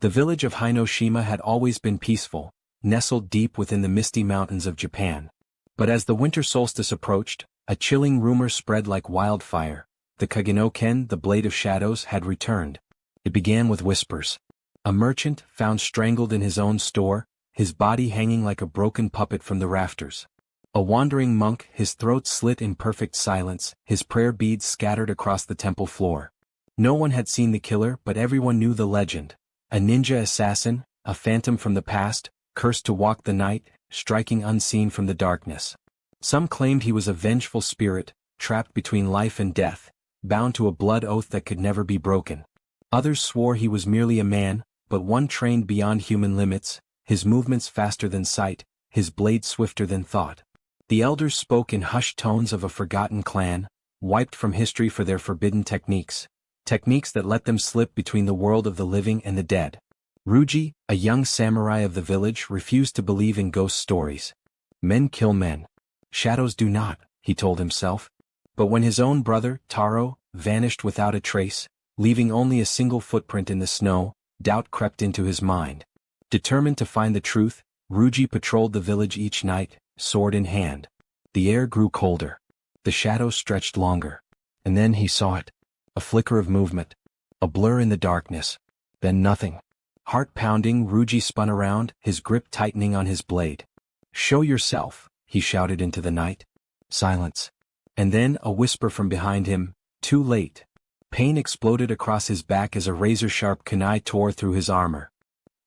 The village of Hinoshima had always been peaceful, nestled deep within the misty mountains of Japan. But as the winter solstice approached, a chilling rumor spread like wildfire. The Kage-no-Ken, the Blade of Shadows, had returned. It began with whispers. A merchant, found strangled in his own store, his body hanging like a broken puppet from the rafters. A wandering monk, his throat slit in perfect silence, his prayer beads scattered across the temple floor. No one had seen the killer, but everyone knew the legend. A ninja assassin, a phantom from the past, cursed to walk the night, striking unseen from the darkness. Some claimed he was a vengeful spirit, trapped between life and death, bound to a blood oath that could never be broken. Others swore he was merely a man, but one trained beyond human limits, his movements faster than sight, his blade swifter than thought. The elders spoke in hushed tones of a forgotten clan, wiped from history for their forbidden techniques that let them slip between the world of the living and the dead. Ryuji, a young samurai of the village, refused to believe in ghost stories. Men kill men. Shadows do not, he told himself. But when his own brother, Taro, vanished without a trace, leaving only a single footprint in the snow, doubt crept into his mind. Determined to find the truth, Ryuji patrolled the village each night, sword in hand. The air grew colder. The shadows stretched longer. And then he saw it. A flicker of movement. A blur in the darkness. Then nothing. Heart pounding, Ryuji spun around, his grip tightening on his blade. "Show yourself," he shouted into the night. Silence. And then a whisper from behind him, "Too late." Pain exploded across his back as a razor-sharp kunai tore through his armor.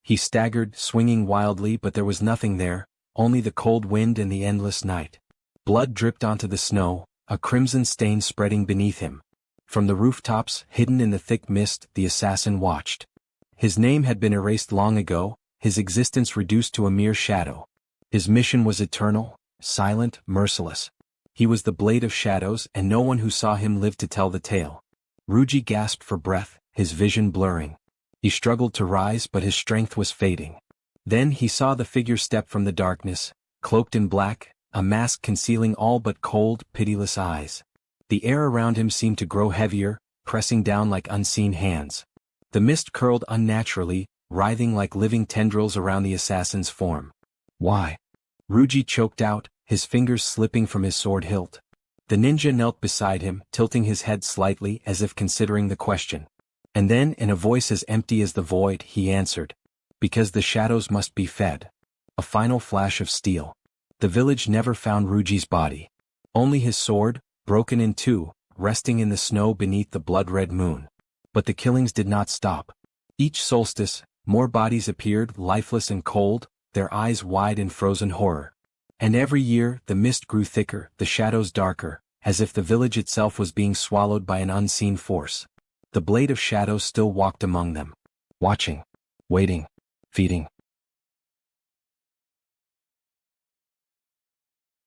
He staggered, swinging wildly, but there was nothing there, only the cold wind and the endless night. Blood dripped onto the snow, a crimson stain spreading beneath him. From the rooftops, hidden in the thick mist, the assassin watched. His name had been erased long ago, his existence reduced to a mere shadow. His mission was eternal, silent, merciless. He was the Blade of Shadows, and no one who saw him lived to tell the tale. Ryuji gasped for breath, his vision blurring. He struggled to rise, but his strength was fading. Then he saw the figure step from the darkness, cloaked in black, a mask concealing all but cold, pitiless eyes. The air around him seemed to grow heavier, pressing down like unseen hands. The mist curled unnaturally, writhing like living tendrils around the assassin's form. "Why?" Ryuji choked out, his fingers slipping from his sword hilt. The ninja knelt beside him, tilting his head slightly as if considering the question. And then, in a voice as empty as the void, he answered, "Because the shadows must be fed." A final flash of steel. The village never found Ryuji's body. Only his sword, broken in two, resting in the snow beneath the blood-red moon. But the killings did not stop. Each solstice, more bodies appeared, lifeless and cold, their eyes wide in frozen horror. And every year, the mist grew thicker, the shadows darker, as if the village itself was being swallowed by an unseen force. The Blade of Shadows still walked among them. Watching. Waiting. Feeding.